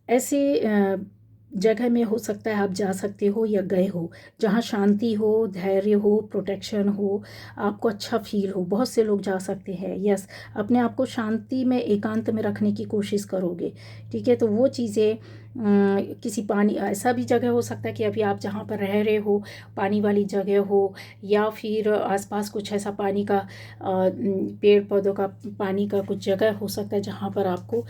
ऐसे जगह में हो सकता है आप जा सकते हो या गए हो, जहाँ शांति हो, धैर्य हो, प्रोटेक्शन हो, आपको अच्छा फील हो। बहुत से लोग जा सकते हैं, यस। अपने आप को शांति में, एकांत में रखने की कोशिश करोगे, ठीक है। तो वो चीज़ें किसी पानी, ऐसा भी जगह हो सकता है कि अभी आप जहाँ पर रह रहे हो पानी वाली जगह हो, या फिर आसपास कुछ ऐसा पानी का, पेड़ पौधों का, पानी का कुछ जगह हो सकता है जहाँ पर आपको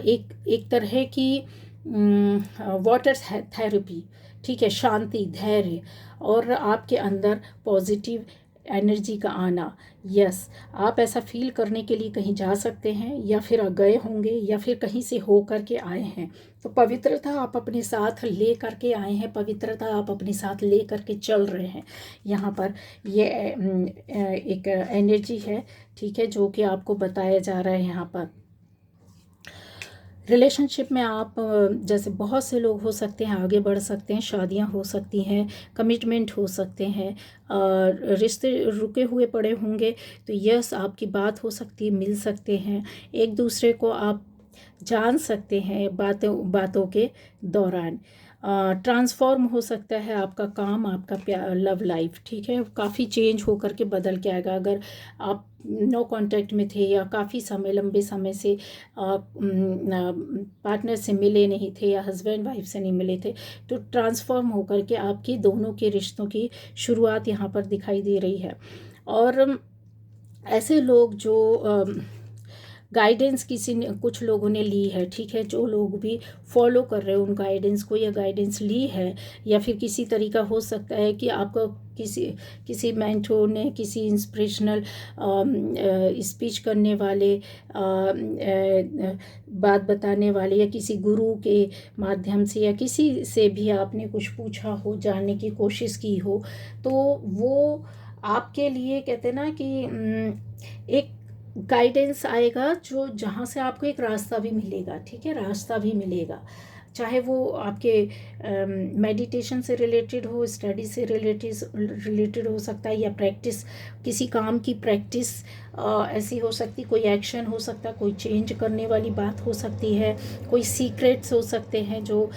एक तरह की वाटर थेरेपी, ठीक है, शांति, धैर्य, और आपके अंदर पॉजिटिव एनर्जी का आना। यस, आप ऐसा फील करने के लिए कहीं जा सकते हैं, या फिर गए होंगे, या फिर कहीं से हो कर के आए हैं। तो पवित्रता आप अपने साथ ले करके आए हैं, पवित्रता आप अपने साथ ले करके चल रहे हैं। यहाँ पर ये एक एनर्जी है, ठीक है, जो कि आपको बताया जा रहा है यहाँ पर। रिलेशनशिप में आप जैसे बहुत से लोग हो सकते हैं, आगे बढ़ सकते हैं, शादियां हो सकती हैं, कमिटमेंट हो सकते हैं, रिश्ते रुके हुए पड़े होंगे तो यस आपकी बात हो सकती है, मिल सकते हैं, एक दूसरे को आप जान सकते हैं बातों के दौरान। ट्रांसफॉर्म हो सकता है आपका काम, आपका प्यार, लव लाइफ, ठीक है, काफ़ी चेंज होकर के बदल के आएगा। अगर आप नो कांटेक्ट में थे या काफ़ी समय, लंबे समय से पार्टनर से मिले नहीं थे या हस्बैंड वाइफ से नहीं मिले थे, तो ट्रांसफॉर्म होकर के आपकी दोनों के रिश्तों की शुरुआत यहाँ पर दिखाई दे रही है। और ऐसे लोग जो गाइडेंस किसी ने, कुछ लोगों ने ली है, ठीक है, जो लोग भी फॉलो कर रहे हो उन गाइडेंस को या गाइडेंस ली है, या फिर किसी तरीका हो सकता है कि आपका किसी मेंटोर ने, किसी इंस्पिरेशनल स्पीच करने वाले, बात बताने वाले या किसी गुरु के माध्यम से या किसी से भी आपने कुछ पूछा हो, जानने की कोशिश की हो, तो वो आपके लिए कहते हैं ना कि एक गाइडेंस आएगा जो जहाँ से आपको एक रास्ता भी मिलेगा, ठीक है, रास्ता भी मिलेगा, चाहे वो आपके मेडिटेशन से रिलेटेड हो, स्टडी से रिलेटेड हो सकता है, या प्रैक्टिस, किसी काम की प्रैक्टिस ऐसी हो सकती, कोई एक्शन हो सकता, कोई चेंज करने वाली बात हो सकती है, कोई सीक्रेट्स हो सकते हैं जो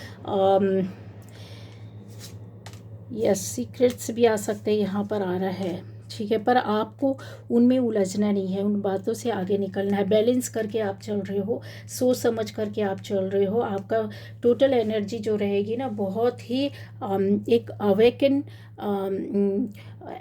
यस सीक्रेट्स भी आ सकते हैं, यहाँ पर आ रहा है, ठीक है, पर आपको उनमें उलझना नहीं है, उन बातों से आगे निकलना है, बैलेंस करके आप चल रहे हो, सोच समझ करके आप चल रहे हो, आपका टोटल एनर्जी जो रहेगी ना बहुत ही एक अवेकन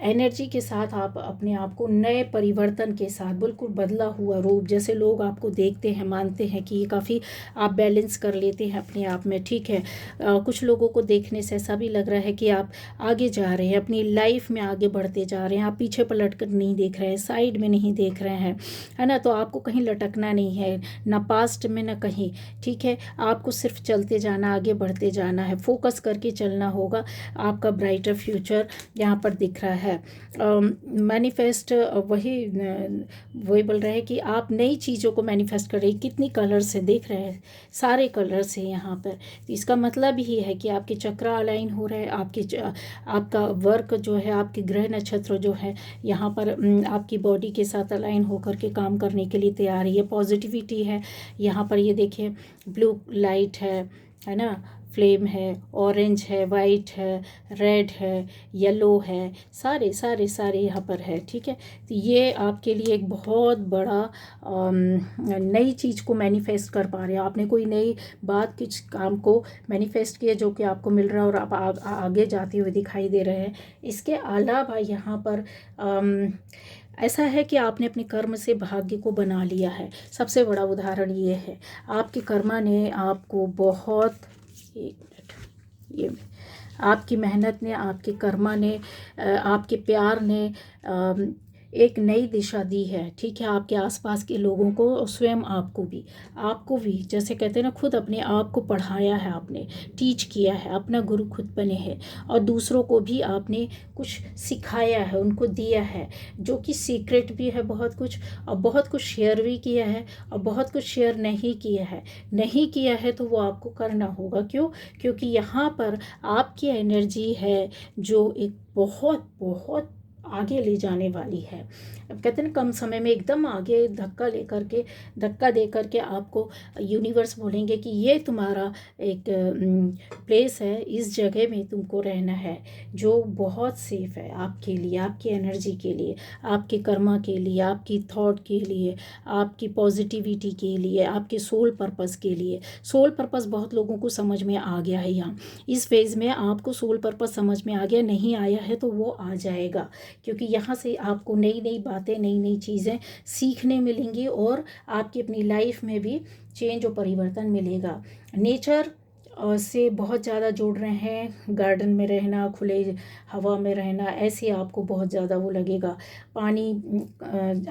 एनर्जी के साथ आप अपने आप को नए परिवर्तन के साथ, बिल्कुल बदला हुआ रूप, जैसे लोग आपको देखते हैं, मानते हैं कि ये काफ़ी आप बैलेंस कर लेते हैं अपने आप में, ठीक है। कुछ लोगों को देखने से ऐसा भी लग रहा है कि आप आगे जा रहे हैं, अपनी लाइफ में आगे बढ़ते जा रहे हैं, आप पीछे पलट कर नहीं देख रहे हैं, साइड में नहीं देख रहे हैं, है ना, तो आपको कहीं लटकना नहीं है, ना पास्ट में ना कहीं, ठीक है, आपको सिर्फ चलते जाना, आगे बढ़ते जाना है, फोकस करके चलना होगा, आपका ब्राइटर फ्यूचर यहाँ पर दिख रहा है। मैनिफेस्ट वही बोल रहे हैं कि आप नई चीज़ों को मैनिफेस्ट कर रहे हैं, कितनी कलर से देख रहे हैं, सारे कलर से यहाँ पर, तो इसका मतलब ही है कि आपके चक्र अलाइन हो रहे हैं, आपका वर्क जो है, आपके ग्रह नक्षत्र जो है यहाँ पर आपकी बॉडी के साथ अलाइन होकर के काम करने के लिए तैयार है, पॉजिटिविटी है यहाँ पर, ये देखिए ब्लू लाइट है ना, फ्लेम है, ऑरेंज है, वाइट है, रेड है, येलो है, सारे सारे सारे यहाँ पर है, ठीक है, तो ये आपके लिए एक बहुत बड़ा नई चीज़ को मैनिफेस्ट कर पा रहे हैं, आपने कोई नई बात, किस काम को मैनिफेस्ट किया जो कि आपको मिल रहा है और आप आगे जाते हुए दिखाई दे रहे हैं। इसके अलावा यहाँ पर ऐसा है कि आपने अपने कर्म से भाग्य को बना लिया है, सबसे बड़ा उदाहरण ये है, आपके कर्मा ने आपको बहुत, एक मिनट, ये आपकी मेहनत ने, आपके कर्मा ने, आपके प्यार ने एक नई दिशा दी है, ठीक है, आपके आसपास के लोगों को और स्वयं आपको भी जैसे कहते हैं ना, खुद अपने आप को पढ़ाया है आपने, टीच किया है, अपना गुरु खुद बने हैं, और दूसरों को भी आपने कुछ सिखाया है, उनको दिया है, जो कि सीक्रेट भी है बहुत कुछ, और बहुत कुछ शेयर भी किया है, और बहुत कुछ शेयर नहीं किया है तो वो आपको करना होगा, क्योंकि यहाँ पर आपकी एनर्जी है जो एक बहुत बहुत आगे ले जाने वाली है। अब कहते हैं ना, कम समय में एकदम आगे धक्का दे करके आपको यूनिवर्स बोलेंगे कि ये तुम्हारा एक प्लेस है, इस जगह में तुमको रहना है जो बहुत सेफ है आपके लिए, आपकी एनर्जी के लिए, आपके कर्मा के लिए, आपकी थॉट के लिए, आपकी पॉजिटिविटी के लिए, आपके सोल पर्पस के लिए। सोल पर्पस बहुत लोगों को समझ में आ गया है, यहाँ इस फेज़ में आपको सोल पर्पस समझ में आ गया, नहीं आया है तो वो आ जाएगा, क्योंकि यहाँ से आपको नई नई बातें, नई नई चीज़ें सीखने मिलेंगी और आपकी अपनी लाइफ में भी चेंज और परिवर्तन मिलेगा। नेचर से बहुत ज़्यादा जुड़ रहे हैं, गार्डन में रहना, खुले हवा में रहना, ऐसे आपको बहुत ज़्यादा वो लगेगा, पानी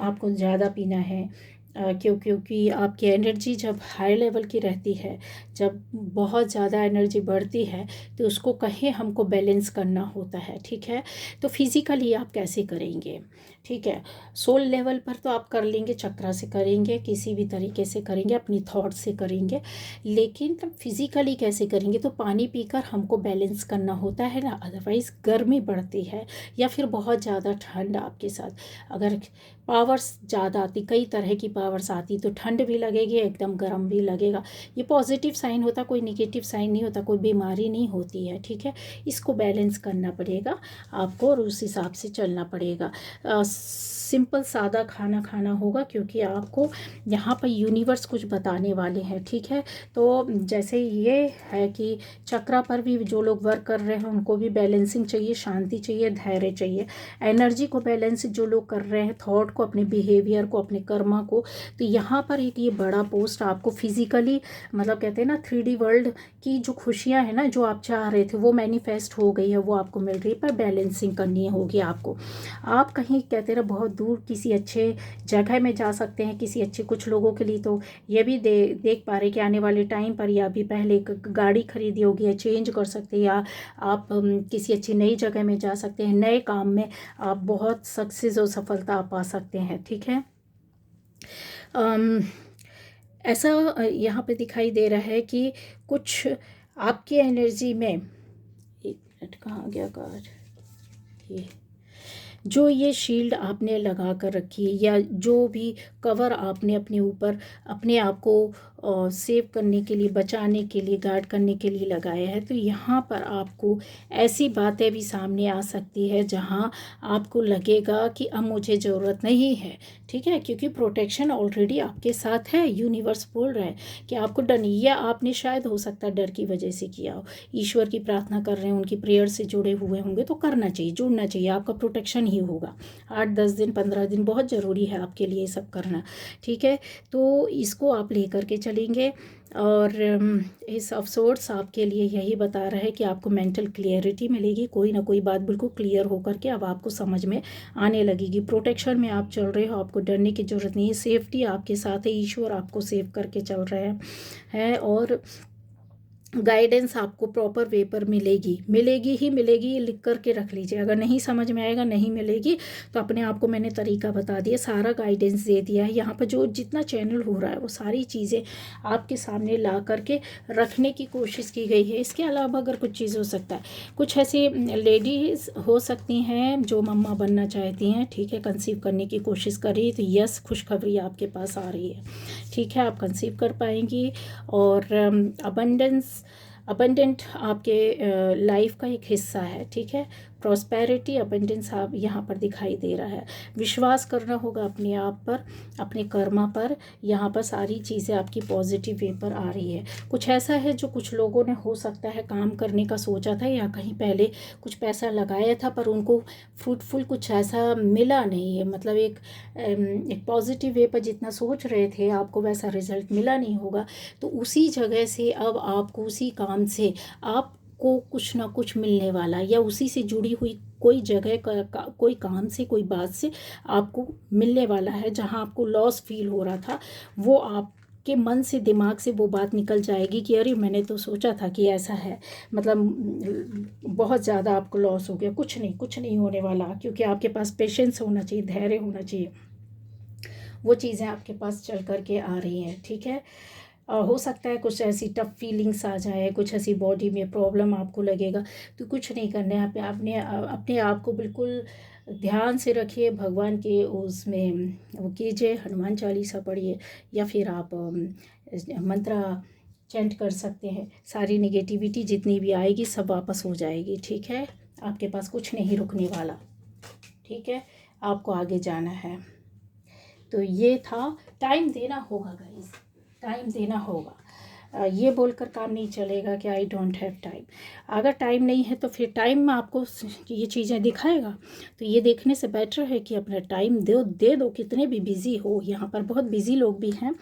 आपको ज़्यादा पीना है, क्योंकि आपकी एनर्जी जब हाई लेवल की रहती है, जब बहुत ज़्यादा एनर्जी बढ़ती है, तो उसको कहीं हमको बैलेंस करना होता है। ठीक है, तो फिज़िकली आप कैसे करेंगे? ठीक है, सोल लेवल पर तो आप कर लेंगे, चक्रा से करेंगे, किसी भी तरीके से करेंगे, अपनी थॉट से करेंगे, लेकिन फिज़िकली कैसे करेंगे? तो पानी पीकर हमको बैलेंस करना होता है ना, अदरवाइज़ गर्मी बढ़ती है या फिर बहुत ज़्यादा ठंड आपके साथ अगर पावर्स ज़्यादा आती, कई तरह की पावर्स आती, तो ठंड भी लगेगी, एकदम गर्म भी लगेगा। ये पॉजिटिव साइन होता, कोई निगेटिव साइन नहीं होता, कोई बीमारी नहीं होती है। ठीक है, इसको बैलेंस करना पड़ेगा आपको और उस हिसाब से चलना पड़ेगा। सिंपल सादा खाना खाना होगा, क्योंकि आपको यहाँ पर यूनिवर्स कुछ बताने वाले हैं। ठीक है, तो जैसे ये है कि चक्रा पर भी जो लोग वर्क कर रहे हैं उनको भी बैलेंसिंग चाहिए, शांति चाहिए, धैर्य चाहिए। एनर्जी को बैलेंस जो लोग कर रहे हैं, थॉट को, अपने बिहेवियर को, अपने कर्मा को, तो यहाँ पर एक ये बड़ा पोस्ट आपको फिजिकली, मतलब कहते हैं ना 3D वर्ल्ड की जो खुशियाँ हैं ना, जो आप चाह रहे थे वो मैनिफेस्ट हो गई है, वो आपको मिल रही है, पर बैलेंसिंग करनी होगी आपको। आप कहीं कहते हैं ना बहुत दूर किसी अच्छे जगह में जा सकते हैं, किसी अच्छे, कुछ लोगों के लिए तो ये भी देख पा रहे कि आने वाले टाइम पर, या अभी पहले एक गाड़ी खरीदी होगी, या चेंज कर सकते हैं, या आप किसी अच्छी नई जगह में जा सकते हैं, नए काम में आप बहुत सक्सेस और सफलता पा सकते हैं। ठीक है, अम, ऐसा यहाँ पे दिखाई दे रहा है कि कुछ आपकी एनर्जी में, एक मिनट, कहाँ गया कार्ड? ये जो ये शील्ड आपने लगा कर रखी है, या जो भी कवर आपने अपने ऊपर अपने आप को सेव करने के लिए, बचाने के लिए, गार्ड करने के लिए लगाया है, तो यहाँ पर आपको ऐसी बातें भी सामने आ सकती है जहाँ आपको लगेगा कि अब मुझे ज़रूरत नहीं है। ठीक है, क्योंकि प्रोटेक्शन ऑलरेडी आपके साथ है। यूनिवर्स बोल रहा है कि आपको डर नहीं, या आपने शायद हो सकता है डर की वजह से किया हो, ईश्वर की प्रार्थना कर रहे हैं, उनकी प्रेयर से जुड़े हुए होंगे, तो करना चाहिए, जुड़ना चाहिए, आपका प्रोटेक्शन ही होगा। 8-10 दिन, 15 दिन बहुत ज़रूरी है आपके लिए सब करना। ठीक है, तो इसको आप लेकर के चलेंगे, और इस ऑफ आपके लिए यही बता रहा है कि आपको मेंटल क्लियरिटी मिलेगी, कोई ना कोई बात बिल्कुल क्लियर होकर के अब आपको समझ में आने लगेगी। प्रोटेक्शन में आप चल रहे हो, आपको डरने की ज़रूरत नहीं है, सेफ्टी आपके साथ है, ईश्वर आपको सेव करके चल रहे हैं और गाइडेंस आपको प्रॉपर वे पर मिलेगी, मिलेगी ही मिलेगी। ये लिख कर के रख लीजिए, अगर नहीं समझ में आएगा, नहीं मिलेगी, तो अपने आप को मैंने तरीका बता दिया, सारा गाइडेंस दे दिया है। यहाँ पर जो जितना चैनल हो रहा है वो सारी चीज़ें आपके सामने ला करके रखने की कोशिश की गई है। इसके अलावा अगर कुछ चीज़ हो सकता है, कुछ ऐसी लेडीज़ हो सकती हैं जो मम्मा बनना चाहती हैं, ठीक है, कंसीव करने की कोशिश कर रही है, तो यस, खुशखबरी आपके पास आ रही है। ठीक है, आप कंसीव कर पाएंगी, और अबंडेंट आपके लाइफ का एक हिस्सा है। ठीक है, प्रॉस्पेरिटी, अबंडेंस आप यहाँ पर दिखाई दे रहा है। विश्वास करना होगा अपने आप पर, अपने कर्मा पर। यहाँ पर सारी चीज़ें आपकी पॉजिटिव वे पर आ रही है। कुछ ऐसा है जो कुछ लोगों ने हो सकता है काम करने का सोचा था, या कहीं पहले कुछ पैसा लगाया था, पर उनको फ्रूटफुल कुछ ऐसा मिला नहीं है, मतलब एक पॉजिटिव वे पर जितना सोच रहे थे आपको वैसा रिजल्ट मिला नहीं होगा। तो उसी जगह से अब आपको, उसी काम से आपको कुछ ना कुछ मिलने वाला, या उसी से जुड़ी हुई कोई जगह कोई काम से, कोई बात से आपको मिलने वाला है। जहाँ आपको लॉस फील हो रहा था, वो आप के मन से, दिमाग से वो बात निकल जाएगी कि अरे मैंने तो सोचा था कि ऐसा है, मतलब बहुत ज़्यादा आपको लॉस हो गया। कुछ नहीं, कुछ नहीं होने वाला, क्योंकि आपके पास पेशेंस होना चाहिए, धैर्य होना चाहिए। वो चीज़ें आपके पास चल कर के आ रही हैं। ठीक है, हो सकता है कुछ ऐसी टफ फीलिंग्स आ जाए, कुछ ऐसी बॉडी में प्रॉब्लम आपको लगेगा, तो कुछ नहीं करना है। अपने आप को बिल्कुल ध्यान से रखिए, भगवान के उसमें वो कीजिए, हनुमान चालीसा पढ़िए, या फिर आप मंत्रा चैंट कर सकते हैं। सारी निगेटिविटी जितनी भी आएगी सब वापस हो जाएगी। ठीक है, आपके पास कुछ नहीं रुकने वाला। ठीक है, आपको आगे जाना है। तो ये था, टाइम देना होगा गाइस, टाइम देना होगा। ये बोलकर काम नहीं चलेगा कि आई डोंट हैव टाइम। अगर टाइम नहीं है तो फिर टाइम आपको ये चीज़ें दिखाएगा। तो ये देखने से बेटर है कि अपना टाइम दे दो, कितने भी बिज़ी हो। यहाँ पर बहुत बिज़ी लोग भी हैं,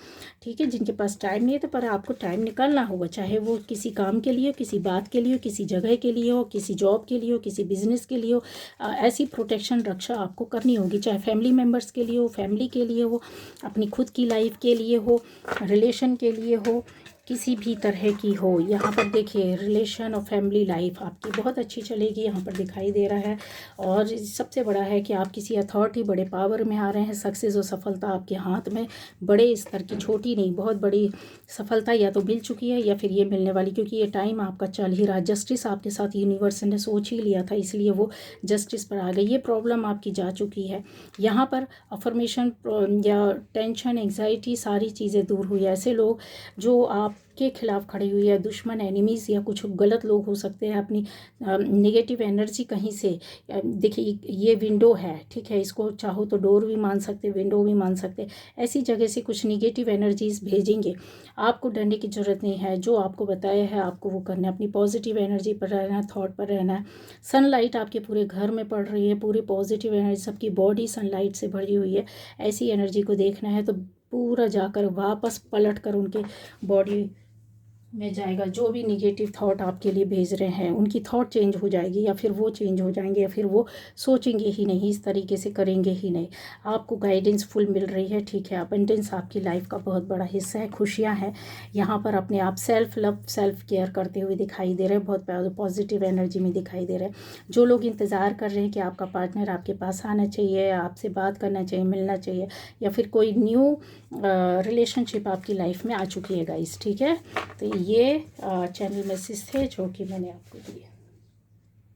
ठीक है, जिनके पास टाइम नहीं है, तो पर आपको टाइम निकालना होगा, चाहे वो किसी काम के लिए हो, किसी बात के लिए हो, किसी जगह के लिए हो, किसी जॉब के लिए हो, किसी बिजनेस के लिए हो। ऐसी प्रोटेक्शन रक्षा आपको करनी होगी, चाहे फैमिली मेम्बर्स के लिए हो, फैमिली के लिए हो, अपनी खुद की लाइफ के लिए हो, रिलेशन के लिए हो, किसी भी तरह की हो। यहाँ पर देखिए रिलेशन और फैमिली लाइफ आपकी बहुत अच्छी चलेगी, यहाँ पर दिखाई दे रहा है। और सबसे बड़ा है कि आप किसी अथॉरिटी, बड़े पावर में आ रहे हैं। सक्सेस और सफलता आपके हाथ में, बड़े स्तर की, छोटी नहीं, बहुत बड़ी सफलता या तो मिल चुकी है या फिर ये मिलने वाली, क्योंकि ये टाइम आपका चल ही रहा। जस्टिस आपके साथ यूनिवर्स ने सोच ही लिया था, इसलिए वो जस्टिस पर आ गई। ये प्रॉब्लम आपकी जा चुकी है। यहाँ पर अफर्मेशन या टेंशन, एंग्जाइटी, सारी चीज़ें दूर हुई। ऐसे लोग जो आपके खिलाफ खड़े हुए या दुश्मन, एनिमीज़ या कुछ गलत लोग हो सकते हैं, अपनी नेगेटिव एनर्जी कहीं से, देखिए ये विंडो है, ठीक है, इसको चाहो तो डोर भी मान सकते, विंडो भी मान सकते। ऐसी जगह से कुछ निगेटिव एनर्जीज भेजेंगे। आपको डरने की ज़रूरत नहीं है, जो आपको बताया है आपको वो करना है। अपनी पॉजिटिव एनर्जी पर रहना है, थॉट पर रहना है। सनलाइट आपके पूरे घर में पड़ रही है, पूरी पॉजिटिव एनर्जी, सबकी बॉडी सनलाइट से भरी हुई है। ऐसी एनर्जी को देखना है तो पूरा जाकर वापस पलट कर उनके बॉडी में जाएगा। जो भी निगेटिव थॉट आपके लिए भेज रहे हैं, उनकी थॉट चेंज हो जाएगी, या फिर वो चेंज हो जाएंगे, या फिर वो सोचेंगे ही नहीं, इस तरीके से करेंगे ही नहीं। आपको गाइडेंस फुल मिल रही है, ठीक है। अबंडेंस आपकी लाइफ का बहुत बड़ा हिस्सा है, खुशियाँ हैं। यहाँ पर अपने आप सेल्फ लव, सेल्फ केयर करते हुए दिखाई दे रहे हैं, बहुत पॉजिटिव एनर्जी में दिखाई दे रहे हैं। जो लोग इंतज़ार कर रहे हैं कि आपका पार्टनर आपके पास आना चाहिए, आपसे बात करना चाहिए, मिलना चाहिए, या फिर कोई न्यू रिलेशनशिप आपकी लाइफ में आ चुकी है गाइस, ठीक है। तो ये चैनल मैसेज थे जो कि मैंने आपको दिए।